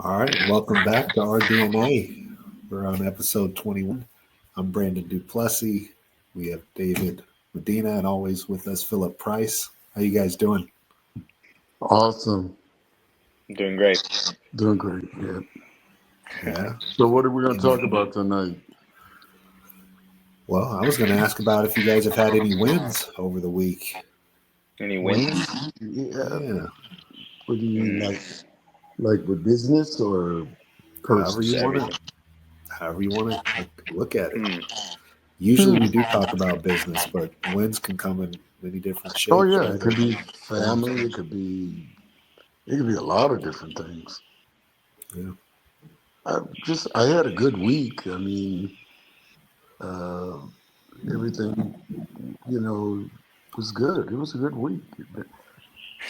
All right, welcome back to RDNA. We're on episode 21. I'm Brandon Duplessis. We have David Medina and always with us Philip Price. How you guys doing? Awesome. I'm doing great. Doing great. Yeah. Yeah. So what are we going to talk about tonight? Well, I was going to ask about if you guys have had any wins over the week. Any wins? Yeah. Yeah. What do you mean, like with business or However personal? you want Everything. to, however you want to look at it. Hmm. Usually we do talk about business, but wins can come in many different shapes. Oh yeah, right? it could be family. It could be a lot of different things. Yeah. I had a good week. I mean, uh, everything, was good. It was a good week.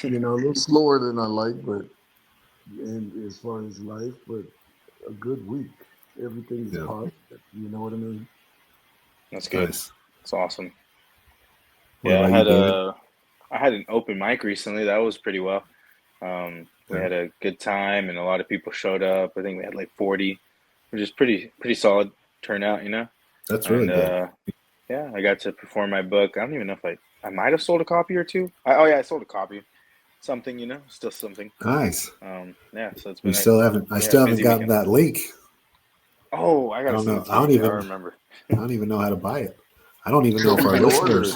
A little slower than I like, but and as far as life, but a good week. Everything's Yeah. positive. You know what I mean? That's good. Nice. That's awesome. What Yeah, about you, David? I had an open mic recently. That was pretty well. We Yeah. had a good time, and a lot of people showed up. I think we had like 40, which is pretty solid turnout, That's really And good. yeah, I got to perform my book. I don't even know if I might have sold a copy or two. Oh yeah, I sold a copy. Something, still something. Nice. Yeah, so it's We been still haven't. I yeah, still haven't busy gotten weekend. that link. Oh, I I gotta don't send know. it to you. Yeah, I remember. I don't even know how to buy it. I don't even know So if we our can order listeners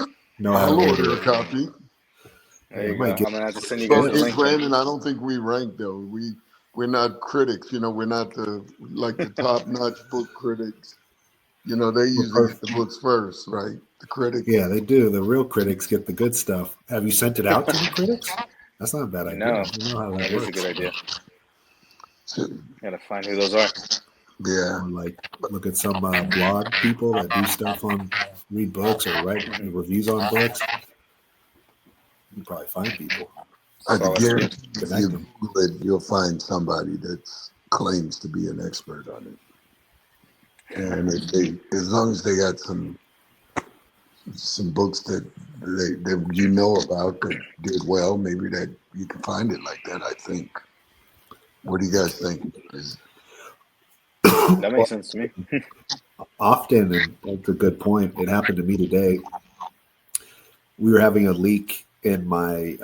it. know how to I'll order order a it. copy. There Yeah, I you go. might I'm get. gonna have to send you So, guys the link then. Brandon, I don't think we rank though. We're not critics. We're not the top notch book critics. They We're usually get the books first, right? The critics. Yeah, they do. The real critics get the good stuff. Have you sent it out to the critics? That's not a bad idea. I No, don't know how that that is a good works. idea. So, Gotta find who those are. yeah. Or like look at some blog people that do stuff on read books or write Mhm. reviews on books. You can probably find people, I could Solid idea. guarantee if connect you them. Google it, you'll find somebody that claims to be an expert on it. And if as long as they got some books that you know about that did well, maybe that you can find it like that. I think. What do you guys think? That makes sense to me. Often, and that's a good point. It happened to me today. We were having a leak in my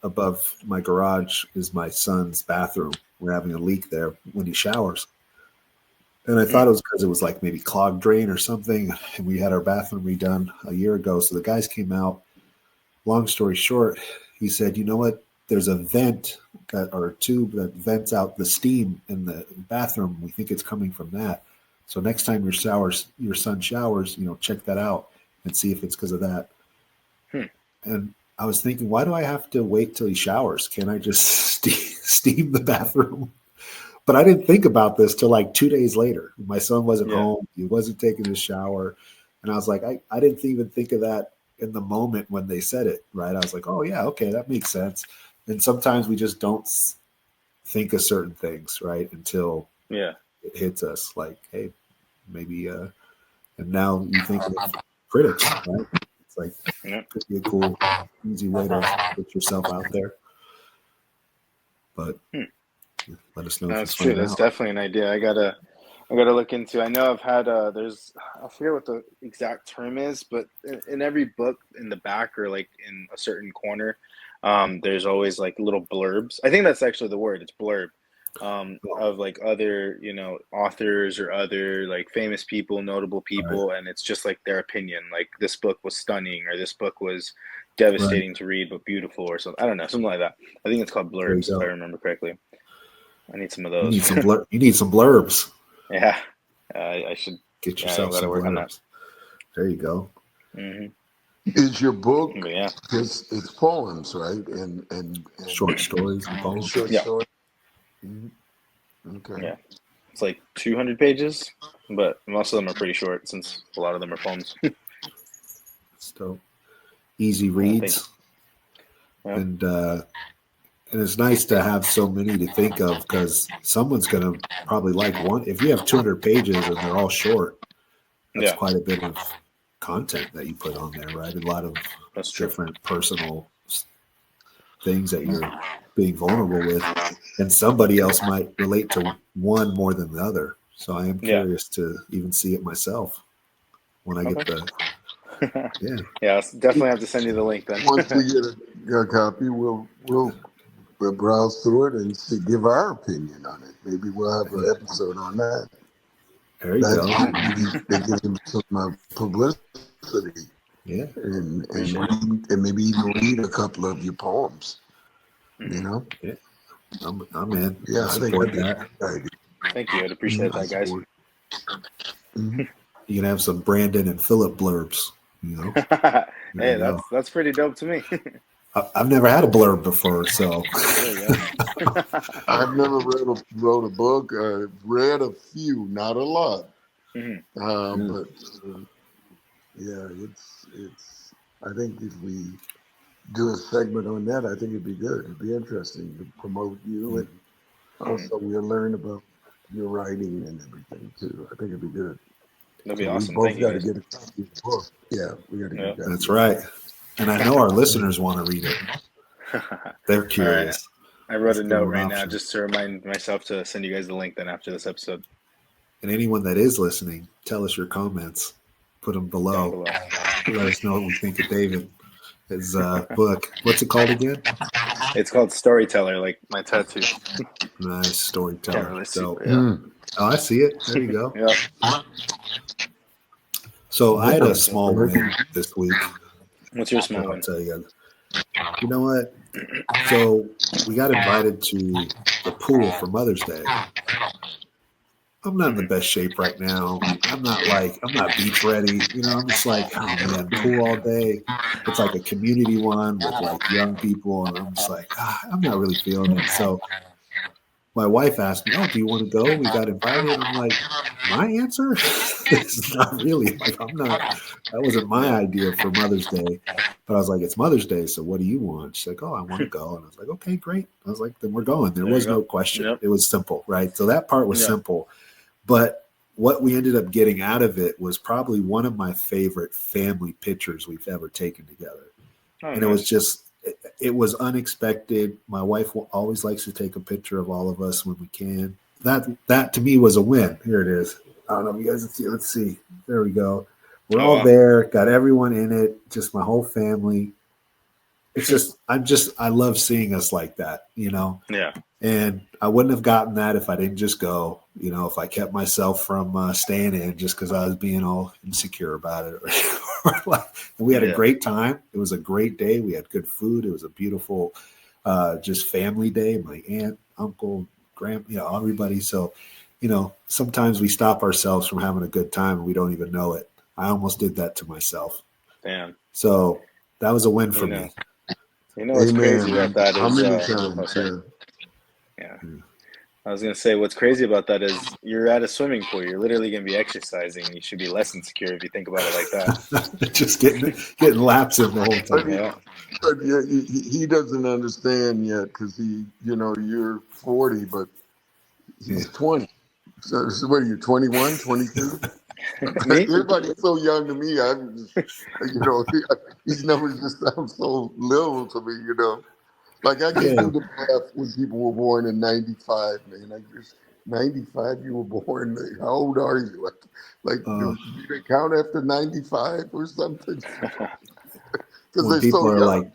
above my garage is my son's bathroom. We're having a leak there when he showers. And I thought it was because it was like maybe clogged drain or something. And we had our bathroom redone a year ago. So the guys came out. Long story short, he said, you know what? There's a vent or a tube that vents out the steam in the bathroom. We think it's coming from that. So next time your son showers, check that out and see if it's because of that. Hmm. And I was thinking, why do I have to wait till he showers? Can't I just steam the bathroom? But I didn't think about this till like 2 days later. My son wasn't Yeah. home. He wasn't taking his shower. And I was like, I didn't even think of that in the moment when they said it, right? I was like, oh, yeah, okay, that makes sense. And sometimes we just don't think of certain things, right? Until Yeah. it hits us like, hey, maybe, and now you think of critics, right? It's like, Yeah. could be a cool, easy way to put yourself out there. But let us know if you That's true. find That's out. definitely an idea. I gotta look into. I know I've had I forget what the exact term is, but in every book in the back or like in a certain corner, there's always like little blurbs. I think that's actually the word. It's blurb. Of like other, authors or other like famous people, notable people, and it's just like their opinion. Like this book was stunning, or this book was devastating to read but beautiful, or something. I don't know, something like that. I think it's called There you blurbs, if I go. remember correctly. I need some of You those. need some You need some blurbs. Yeah, I should. Get Yeah, I yourself got to some work on that. blurbs. There you go. Hmm. Is your book? But yeah, It's poems, right? And Short stories and poems. short yeah, stories. Mhm. Okay. yeah. It's like 200 pages, but most of them are pretty short since a lot of them are poems. So easy I think. reads. Yeah. And it's nice to have so many to think of because someone's going to probably like one. If you have 200 pages and they're all short, that's Yeah, quite a bit of content that you put on there, right? A lot of that's true. different personal things that you're being vulnerable with. and somebody else might relate to one more than the other. So I am Yeah. curious to even see it myself when I get the yeah. Yeah, I'll definitely have to send you the link then. Once we get a copy, we'll browse through it and give our opinion on it. Maybe we'll have an episode on that. There you go. They give him some publicity. Yeah. And maybe even read a couple of your poems. You know? Yeah. I'm in. Yeah, I think that. Thank you. I'd appreciate that, guys. Mm-hmm. You can have some Brandon and Philip blurbs, you know. Hey, that's pretty dope to me. I've never had a blurb before, so. I've never wrote a book. I've read a few, not a lot. Mm-hmm. But yeah, it's. I think if we do a segment on that, I think it'd be good. It'd be interesting to promote you, and also we'll learn about your writing and everything too. I think it'd be good. That'd be awesome. We both got to get a copy of the book. Yeah, we got to get a copy. That's right. And I know our listeners want to read it. They're curious. Right. I wrote a note right now just to remind myself to send you guys the link then after this episode. And anyone that is listening, tell us your comments. Put them below. Let us know what we think of David. His book. What's it called again? It's called Storyteller, like my tattoo. Nice, Storyteller. Really so, oh, I see it. There you go. Yeah. So I had a small win this week. What's your small win? I'll tell you. You know what? So we got invited to the pool for Mother's Day. I'm not in the best shape right now. I'm not beach ready. You know, I'm just like, oh man, pool all day. It's like a community one with like young people. And I'm just like, I'm not really feeling it. So my wife asked me, oh, do you want to go? We got invited. And I'm like, my answer is not really. Like, that wasn't my idea for Mother's Day. But I was like, it's Mother's Day, so what do you want? She's like, oh, I want to go. And I was like, okay, great. I was like, then we're going. There was no question. Yep. It was simple, right? So that part was simple. But what we ended up getting out of it was probably one of my favorite family pictures we've ever taken together. Oh, and it was unexpected. My wife always likes to take a picture of all of us when we can. That to me was a win. Here it is. I don't know if you guys can see. Let's see. There we go. We're all there. Got everyone in it. Just my whole family. It's just, I love seeing us like that, you know? Yeah. And I wouldn't have gotten that if I didn't just go, you know, if I kept myself from staying in just because I was being all insecure about it. We had a great time. It was a great day. We had good food. It was a beautiful, just family day. My aunt, uncle, grandpa, everybody. So, you know, sometimes we stop ourselves from having a good time and we don't even know it. I almost did that to myself. Damn. So that was a win for me. You know what's crazy about that is, I was going to say, what's crazy about that is you're at a swimming pool. You're literally going to be exercising. You should be less insecure if you think about it like that. Just getting laps in the whole time. But he doesn't understand yet because you're 40, but he's 20. So what are you, 21, 22? Everybody's so young to me. I'm just, these numbers just sound so little to me, you know. Like I can do the math when people were born in 95, man. 95, you were born. How old are you? Do they count after 95 or something? Because they're people so are young.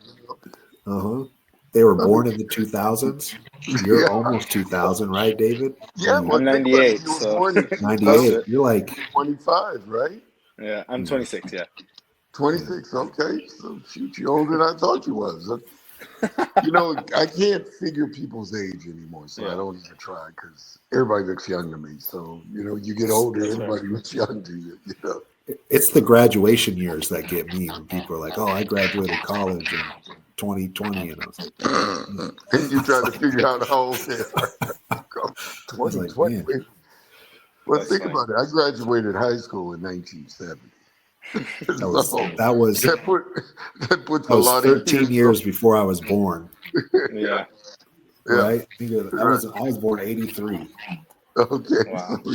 Like, they were born in the 2000s. You're almost 2000, right, David? Yeah, I'm 98. So 98. You're like 25, right? Yeah, I'm 26. Yeah, 26. Okay, so shoot, you're older than I thought you was. I can't figure people's age anymore, so I don't even try because everybody looks young to me. So you get older, everybody looks young to you. You know. It's the graduation years that get me when people are like, "Oh, I graduated college in 2020," and I was like, and you try to figure out how old they are. 2020. Like, well, think about it. I graduated high school in 1970. That puts a lot 13 years before I was born. Yeah. Right? I was born 83. Okay. Wow. So,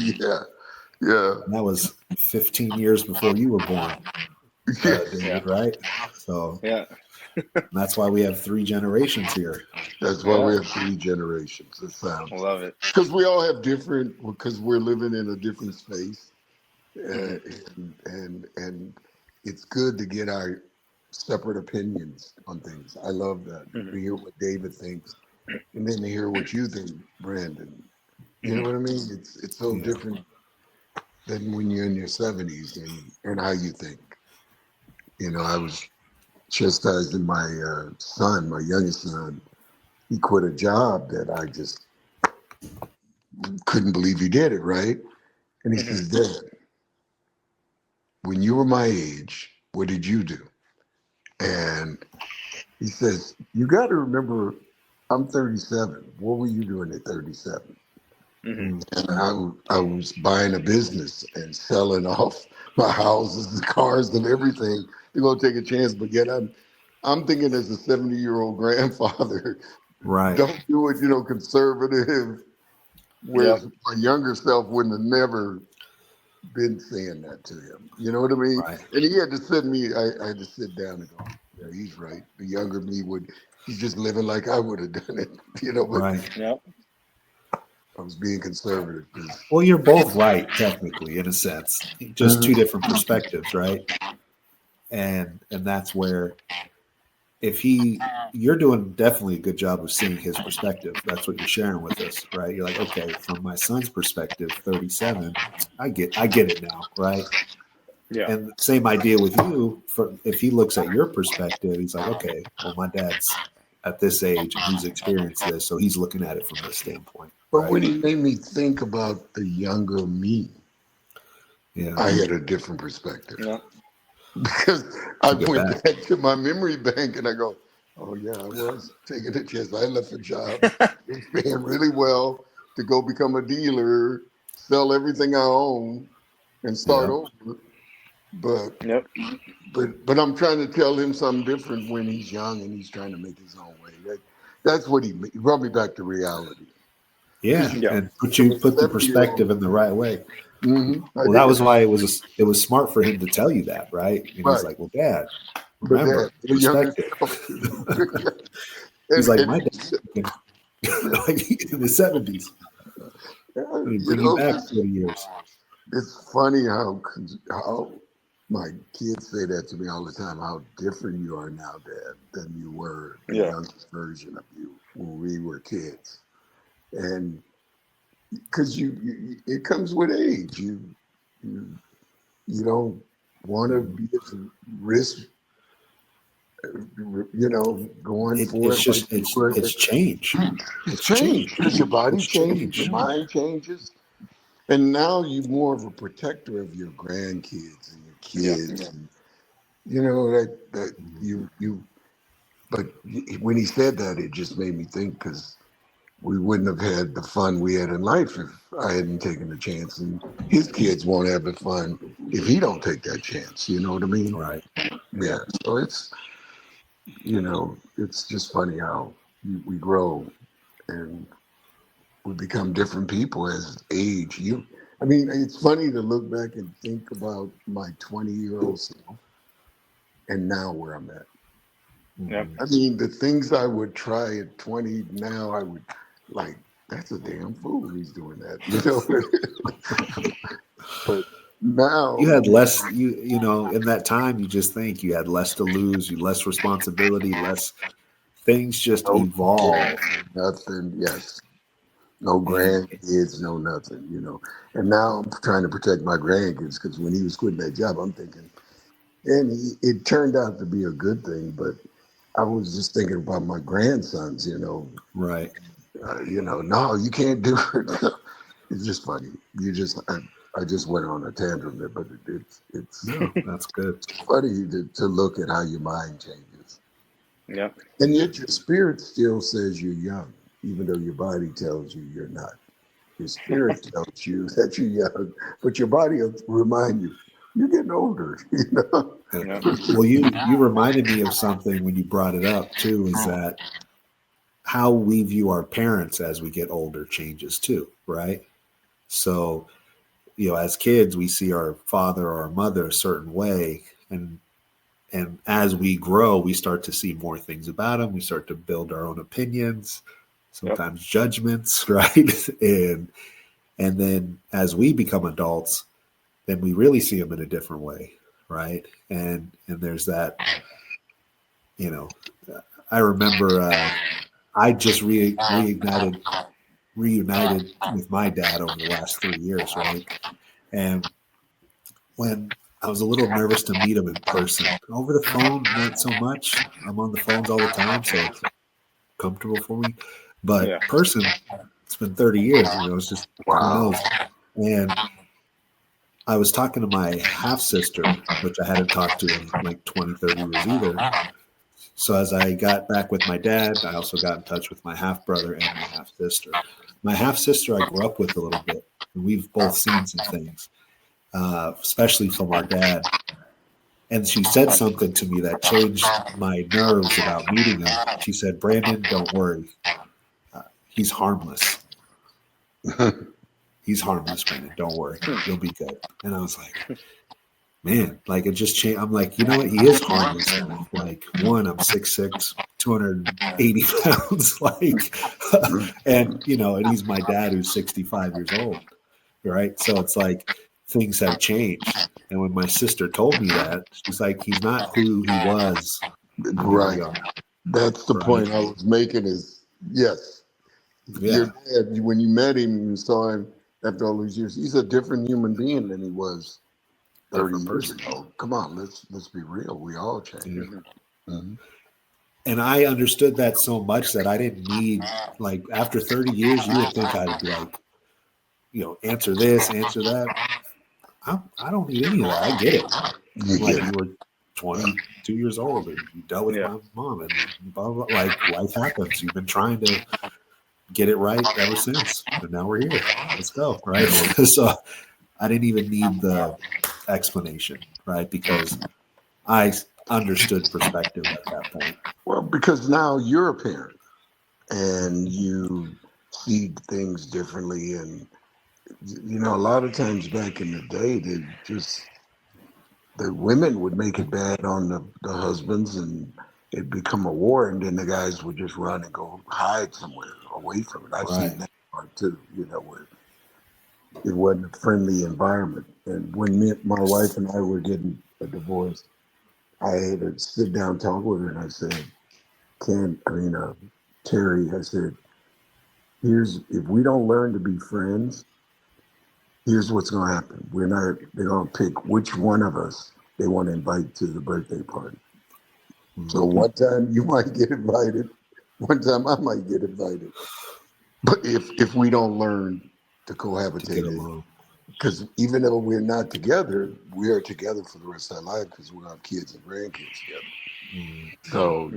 yeah. And that was 15 years before you were born. David, right? So And that's why we have 3 generations here. That's why we have 3 generations. It sounds. I love it. Because we all have different. Because we're living in a different space, and it's good to get our separate opinions on things. I love that. To hear what David thinks, and then to hear what you think, Brandon. You know what I mean? It's so different than when you're in your 70s and how you think. You know, I was chastising my son, my youngest son. He quit a job that I just couldn't believe he did it, right? And he says, Dad, when you were my age, what did you do? And he says, you got to remember, I'm 37. What were you doing at 37? And I was buying a business and selling off my houses and cars and everything to go take a chance. But yet I'm thinking as a 70-year-old grandfather, Right. don't do it, conservative. Whereas my younger self wouldn't have never been saying that to him. You know what I mean? Right. And he had to sit me, I had to sit down and go, yeah, he's right. The younger me he's just living like I would have done it. But Right. Yep. I was being conservative. Well, you're both right, technically, in a sense. Just 2 different perspectives, right? And that's where you're doing definitely a good job of seeing his perspective. That's what you're sharing with us, right? You're like, okay, from my son's perspective, 37, I get it now, right? Yeah. And same idea with you. If he looks at your perspective, he's like, okay, well, my dad's at this age and he's experienced this, so he's looking at it from this standpoint. But right? when he made me think about the younger me, I had a different perspective. Yeah. Because I went back to my memory bank and I go, oh yeah, I was taking a chance. I left a job, was paying really well to go become a dealer, sell everything I own, and start over. But I'm trying to tell him something different when he's young and he's trying to make his own way. That's what he brought me back to reality. Yeah, and put the perspective in the right way. Well, that was why it was smart for him to tell you that, right? And he's like, "Well, Dad, remember perspective." He's like, "My dad, like in the 70s, bring you back 40 years." It's funny how my kids say that to me all the time. How different you are now, Dad, than you were the youngest version of you when we were kids, and because it comes with age. You don't want to be at the risk, going for it's just it's change. It's change because your body changes, your mind changes, and now you're more of a protector of your grandkids and your kids. And, that you. But when he said that, it just made me think because we wouldn't have had the fun we had in life if I hadn't taken the chance, and his kids won't have the fun if he don't take that chance. You know what I mean? Right. Yeah. So it's just funny how we grow and we become different people as age. It's funny to look back and think about my 20-year-old self and now where I'm at. Yep. The things I would try at 20 now, I would like, that's a damn fool he's doing that, But now you had less, in that time, you just think you had less to lose, less responsibility, less things just evolve. Nothing, yes. No grandkids, no nothing, And now I'm trying to protect my grandkids because when he was quitting that job, I'm thinking, and it turned out to be a good thing, but I was just thinking about my grandsons, Right. No, you can't do it. It's just funny. I just went on a tangent there, but it's that's good. It's funny to look at how your mind changes. Yeah. And yet your spirit still says you're young, even though your body tells you you're not. Your spirit tells you that you're young, but your body will remind you you're getting older. Yeah. Well, you reminded me of something when you brought it up too. Is that how we view our parents as we get older changes too, right? So, as kids, we see our father or our mother a certain way, and And as we grow, we start to see more things about them. We start to build our own opinions, sometimes judgments, right? And then as we become adults, then we really see them in a different way, right? And there's that, you know, I remember I just reunited with my dad over the last 3 years, right? And when I was a little nervous to meet him in person, over the phone, not so much. I'm on the phones all the time, so it's comfortable for me. But Yeah. person, it's been 30 years, it's just, who knows? And I was talking to my half sister, which I hadn't talked to in like 20, 30 years either. So as I got back with my dad, I also got in touch with my half brother and my half sister. My half sister I grew up with a little bit, and we've both seen some things, especially from our dad. And she said something to me that changed my nerves about meeting him. She said, "Brandon, don't worry. He's harmless. He's harmless, Brandon. Don't worry. You'll be good." And I was like, man, like it just changed. I'm like, you know what? He is harmless. Like, one, I'm 6'6", 280 pounds. Like, and and he's my dad who's 65 years old. Right. So it's like things have changed. And when my sister told me that, she's like, he's not who he was. Right. That's the point I was making is, yes, your dad, when you met him, you saw him after all these years, he's a different human being than he was 30 years ago. Come on, let's be real. We all change. Mm-hmm. And I understood that so much that I didn't need, like, after 30 years, you would think I'd be like, answer this, answer that. I don't need any of that. I get it. Like, you were 22 years old and you dealt with my mom and blah, blah, blah. Like, life happens. You've been trying to get it right ever since. And now we're here. Let's go. Right. So I didn't even need the explanation, right? Because I understood perspective at that point. Well, because now you're a parent and you see things differently. And, a lot of times back in the day, the women would make it bad on the husbands and it'd become a war. And then the guys would just run and go hide somewhere away from it. I've seen that part too, where it wasn't a friendly environment. And when my wife and I were getting a divorce, I had to sit down, talk with her, and I said, Terry, I said, if we don't learn to be friends, here's what's going to happen. They're going to pick which one of us they want to invite to the birthday party. Mm-hmm. So one time you might get invited, one time I might get invited. But if we don't learn to cohabitate, because even though we're not together, we are together for the rest of our life because we're going to have kids and grandkids together. Mm-hmm. So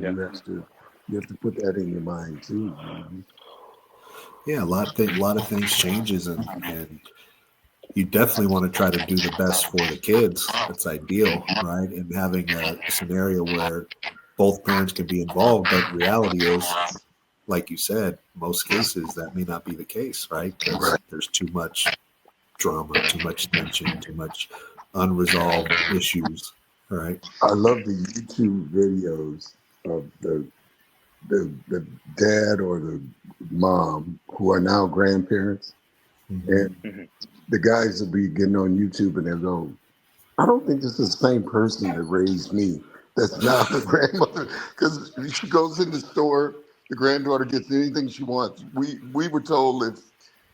you have to put that in your mind too. Mm-hmm. Yeah, a lot of things changes, and you definitely want to try to do the best for the kids. That's ideal, right? And having a scenario where both parents can be involved, but reality is, like you said, most cases that may not be the case, right? Because there's too much drama, too much tension, too much unresolved issues, right? I love the YouTube videos of the dad or the mom who are now grandparents. Mm-hmm. And the guys will be getting on YouTube and they'll go, I don't think this is the same person that raised me. That's not the grandmother. Because she goes in the store, the granddaughter gets anything she wants. We were told if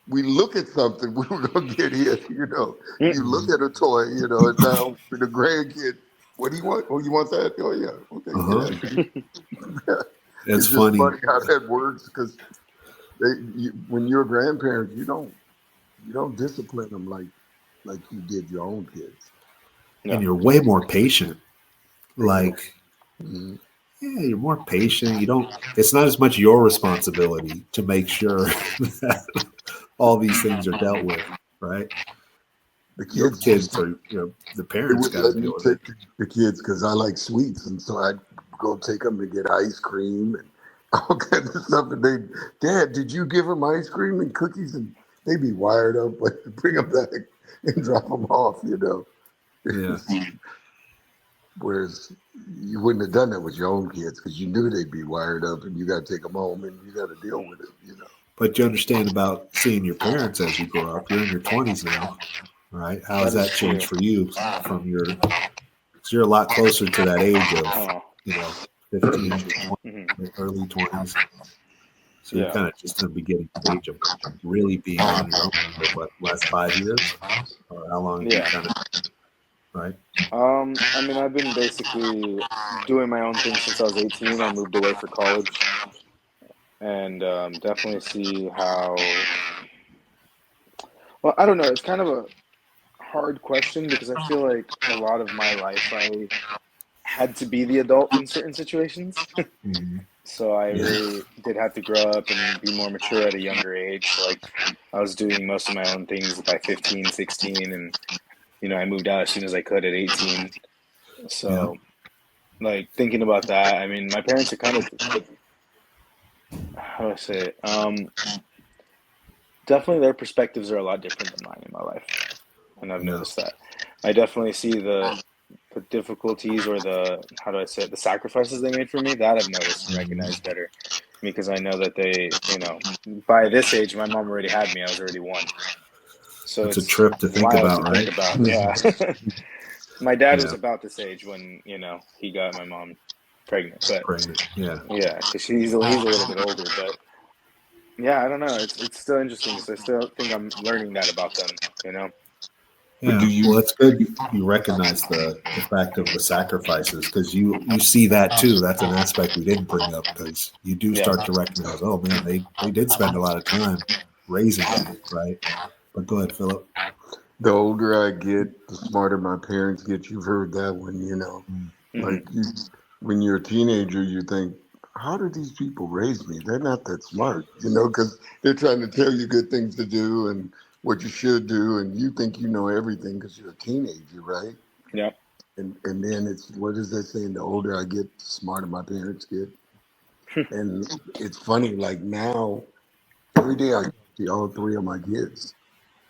we look at something, we were going to get it, You look at a toy, and now for the grandkid, what do you want? Oh, you want that? Oh, yeah. Okay. Yeah. It's funny how that works because when you're a grandparent, you don't discipline them like you did your own kids. And you're way more patient. Like, you're more patient. It's not as much your responsibility to make sure that all these things are dealt with, right? Your kids are, the parents got to deal with it. The kids, because I like sweets, and so I'd go take them to get ice cream and all kinds of stuff. And Dad, did you give them ice cream and cookies? And they'd be wired up, but bring them back and drop them off, Yeah. Whereas you wouldn't have done that with your own kids because you knew they'd be wired up and you got to take them home and you got to deal with it, you know. But you understand about seeing your parents as you grow up. You're in your 20s now, right? How has That is that true. changed for you from your? Because you're a lot closer to that age of, Oh, 15, hmm 20, early 20s. So you're yeah. kind of just in the beginning stage of really being on your own for what, last 5 years, or how long have you Yeah. kind of, right? I mean, I've been basically doing my own thing since I was 18. I moved away for college, and definitely see how. Well, I don't know. It's kind of a hard question because I feel like a lot of my life I had to be the adult in certain situations. Mm-hmm. So I Yeah, really did have to grow up and be more mature at a younger age. So like I was doing most of my own things by 15, 16, and I moved out as soon as I could at 18. yeah, So like thinking about that, I mean, my parents are kind of, how do I say it? Definitely their perspectives are a lot different than mine in my life, and I've yeah, noticed that. I definitely see the difficulties or the, how do I say it, the sacrifices they made for me, that I've noticed and mhm. recognized better because I know that they, by this age, my mom already had me. I was already one. So That's a it's trip to think wild about, to think right? about. Yeah. My dad was Yeah, about this age when, he got my mom pregnant. But pregnant. Yeah, yeah, because he's a little bit older. But yeah, I don't know. It's still interesting because I still think I'm learning that about them, you know? But do yeah. Well, you that's good. You recognize the fact of the sacrifices because you see that too. That's an aspect we didn't bring up because you do Yeah. start to recognize. Oh man, they did spend a lot of time raising Yeah. me, right? But go ahead, Philip. the older I get, the smarter my parents get. You've heard that one, you know. Mm, Hmm. Like when you're a teenager, you think, how did these people raise me? They're not that smart, you know, because they're trying to tell you good things to do and what you should do, and you think you know everything because you're a teenager, right? Yeah. And then it's what is that saying? The older I get, the smarter my parents get. And it's funny, like now, every day I see all three of my kids.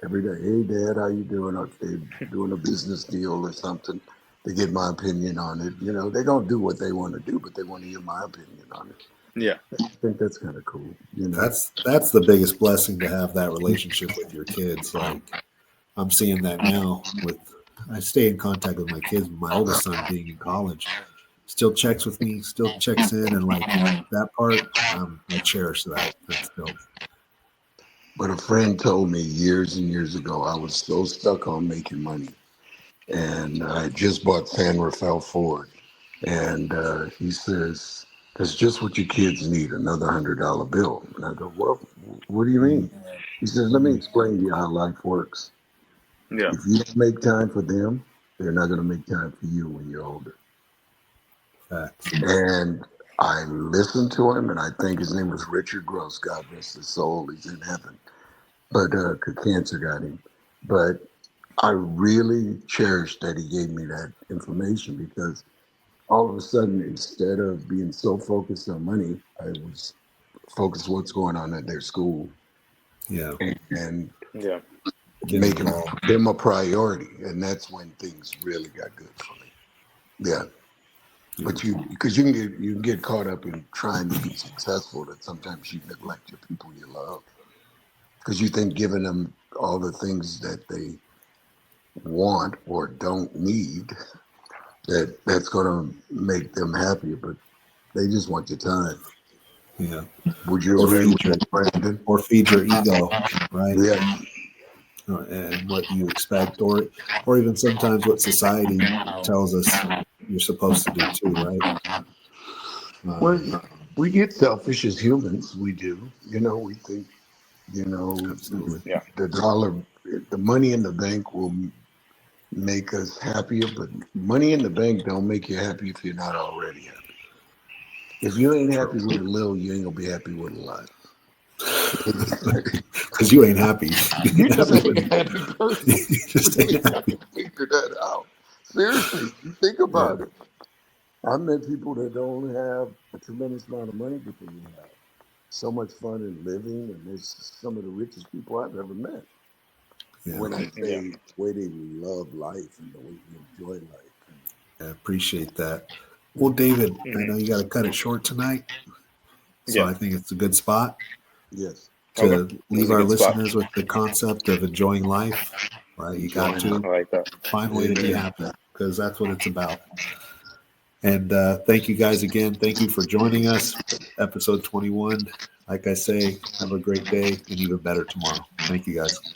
Every day, hey Dad, how you doing? Or if they're doing a business deal or something, they get my opinion on it. You know, they don't do what they want to do, but they want to hear my opinion on it. Yeah. I think that's kind of cool. You know, that's the biggest blessing to have that relationship with your kids. Like I'm seeing that now with I stay in contact with my kids. My oldest son being in college, still checks with me, still checks in, and like that part, I cherish that. That's dope. but a friend told me years and years ago I was so stuck on making money, and I just bought San Rafael Ford, and he says. That's just what your kids need, another $100 bill. And I go, well, what do you Mm, mean? He says, let me explain to you how life works. Yeah. If you don't make time for them, they're not going to make time for you when you're older. facts. And I listened to him, and I think his name was Richard Gross. God rest his soul. He's in heaven. But cancer got him. But I really cherished that he gave me that information because all of a sudden, instead of being so focused on money, I was focused what's going on at their school Yeah, and Yeah. getting making involved. them a priority. And that's when things really got good for me. Yeah. Yeah, But because you can get caught up in trying to be successful that sometimes you neglect your people you love because you think giving them all the things that they want or don't need that's going to make them happier, but they just want your time. yeah. Would you Or agree Very with feed true. your that, Brandon? ego, right? Yeah. And what you expect, or even sometimes what society tells us you're supposed to do too, right? Well, Um, we get selfish as humans. We do. You know, we think, you know, absolutely. Yeah. the dollar, the money in the bank will make us happier, but money in the bank don't make you happy if you're not already happy. If you ain't happy True. with a little, you ain't gonna be happy with a lot. Because you ain't happy. You You ain't just happy ain't when a happy person. you just We ain't got happy. to figure that out. Seriously, think Yeah, about it. I've met people that don't have a tremendous amount of money, but they have so much fun in living, and they're some of the richest people I've ever met. yeah, When I Yeah. say the way they love life and the way they enjoy life. I appreciate that. Well, David, I Mhm. know you got to cut it short tonight, so Yeah. I think it's a good spot Yes. to Okay. This leave is a our good spot. listeners with the concept of enjoying life. Right, you got Enjoying to I like that. find a way to be Amen. happy because that's what it's about. And thank you guys again. Thank you for joining us. Episode 21. Like I say, have a great day and even better tomorrow. Thank you guys.